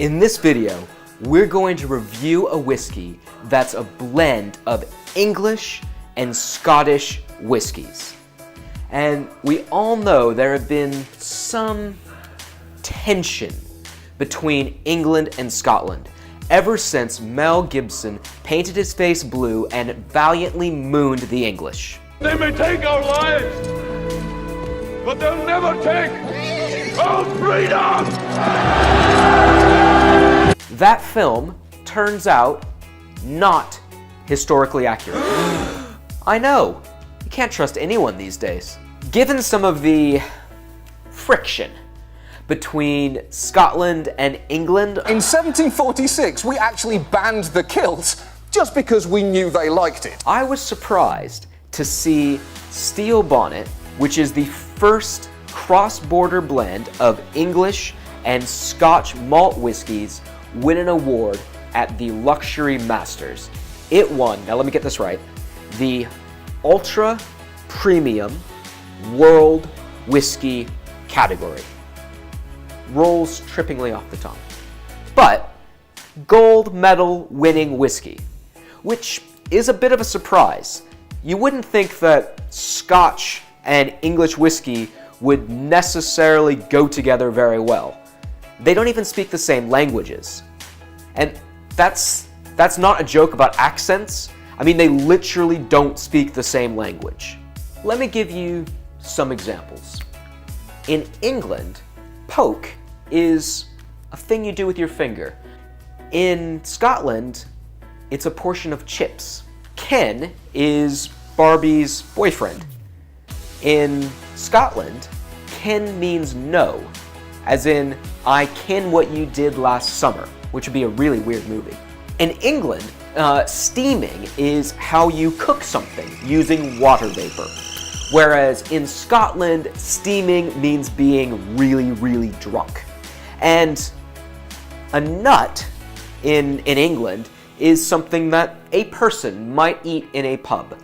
In this video, we're going to review a whiskey that's a blend of English and Scottish whiskies. And we all know there have been some tension between England and Scotland ever since Mel Gibson painted his face blue and valiantly mooned the English. They may take our lives, but they'll never take our freedom! That film turns out not historically accurate. I know, you can't trust anyone these days. Given some of the friction between Scotland and England. In 1746, we actually banned the kilt just because we knew they liked it. I was surprised to see Steel Bonnet, which is the first cross-border blend of English and Scotch malt whiskies, win an award at the Luxury Masters. It won, now let me get this right, the Ultra Premium World Whiskey category. Rolls trippingly off the tongue. But gold medal winning whiskey, which is a bit of a surprise. You wouldn't think that Scotch and English whiskey would necessarily go together very well. They don't even speak the same languages. And that's not a joke about accents. I mean, they literally don't speak the same language. Let me give you some examples. In England, poke is a thing you do with your finger. In Scotland, it's a portion of chips. Ken is Barbie's boyfriend. In Scotland, ken means no, as in, I ken what you did last summer, which would be a really weird movie. In England, steaming is how you cook something using water vapor. Whereas in Scotland, steaming means being really, really drunk. And a nut in England is something that a person might eat in a pub.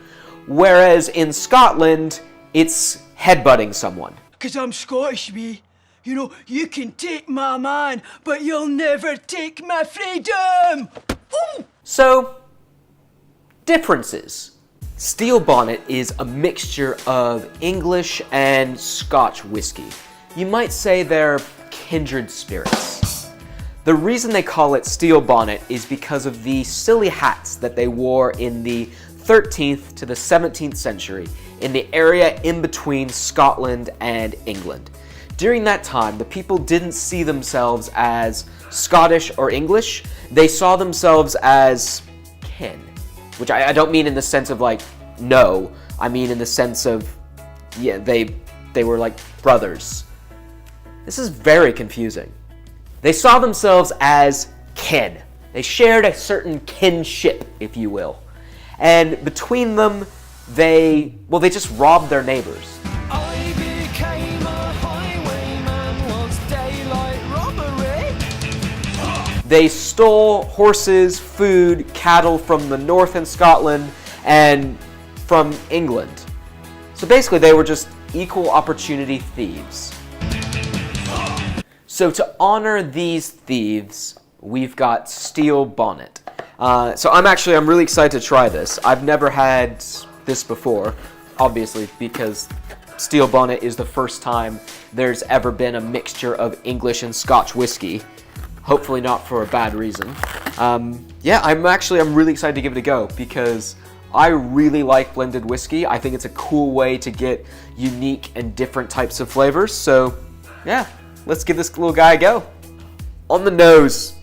Whereas in Scotland, it's headbutting someone. 'Cause I'm Scottish, me. You know, you can take my man, but you'll never take my freedom! Ooh! So, differences. Steel Bonnet is a mixture of English and Scotch whiskey. You might say they're kindred spirits. The reason they call it Steel Bonnet is because of the silly hats that they wore in the 13th to the 17th century in the area in between Scotland and England. During that time, the people didn't see themselves as Scottish or English. They saw themselves as kin, which I don't mean in the sense of like, no, I mean in the sense of, yeah, they were like brothers. This is very confusing. They saw themselves as kin. They shared a certain kinship, if you will. And between them, they just robbed their neighbors. I became a highwayman, was daylight robbery. They stole horses, food, cattle from the north in Scotland and from England. So basically they were just equal opportunity thieves. So to honor these thieves, we've got Steel Bonnet. So I'm really excited to try this. I've never had this before, obviously, because Steel Bonnet is the first time there's ever been a mixture of English and Scotch whiskey. Hopefully not for a bad reason. Yeah, I'm really excited to give it a go because I really like blended whiskey. I think it's a cool way to get unique and different types of flavors. So yeah, let's give this little guy a go. On the nose,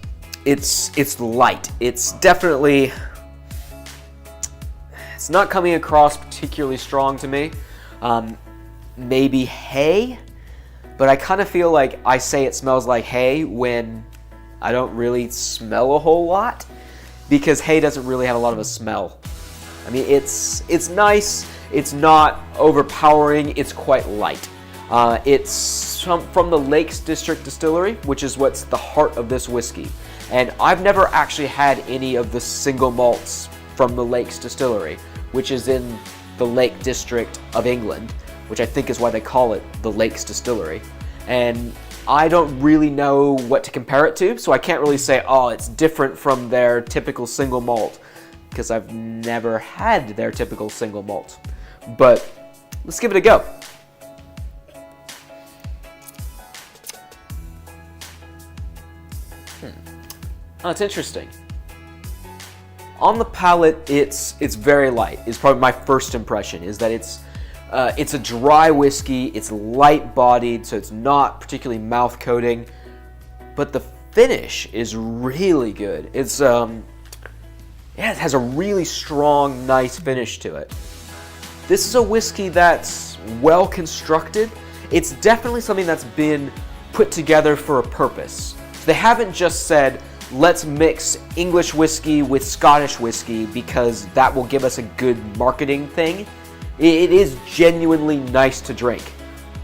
it's light. It's definitely, it's not coming across particularly strong to me. Maybe hay, but I kind of feel like I say it smells like hay when I don't really smell a whole lot, because hay doesn't really have a lot of a smell. I mean, it's nice, it's not overpowering, it's quite light. It's from the Lakes District Distillery, which is what's the heart of this whiskey. And I've never actually had any of the single malts from the Lakes Distillery, which is in the Lake District of England, which I think is why they call it the Lakes Distillery. And I don't really know what to compare it to, so I can't really say, oh, it's different from their typical single malt, because I've never had their typical single malt. But let's give it a go. Oh, it's interesting. On the palate, it's very light. Is probably my first impression. Is that it's a dry whiskey. It's light-bodied, so it's not particularly mouth-coating. But the finish is really good. It's yeah, it has a really strong, nice finish to it. This is a whiskey that's well constructed. It's definitely something that's been put together for a purpose. They haven't just said, let's mix English whiskey with Scottish whiskey because that will give us a good marketing thing. It is genuinely nice to drink.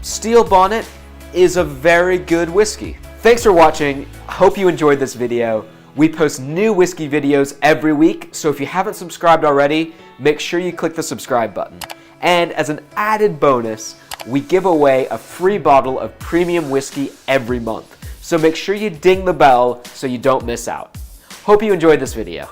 Steel Bonnet is a very good whiskey. Thanks for watching. Hope you enjoyed this video. We post new whiskey videos every week, so if you haven't subscribed already, make sure you click the subscribe button. And as an added bonus, we give away a free bottle of premium whiskey every month. So make sure you ding the bell so you don't miss out. Hope you enjoyed this video.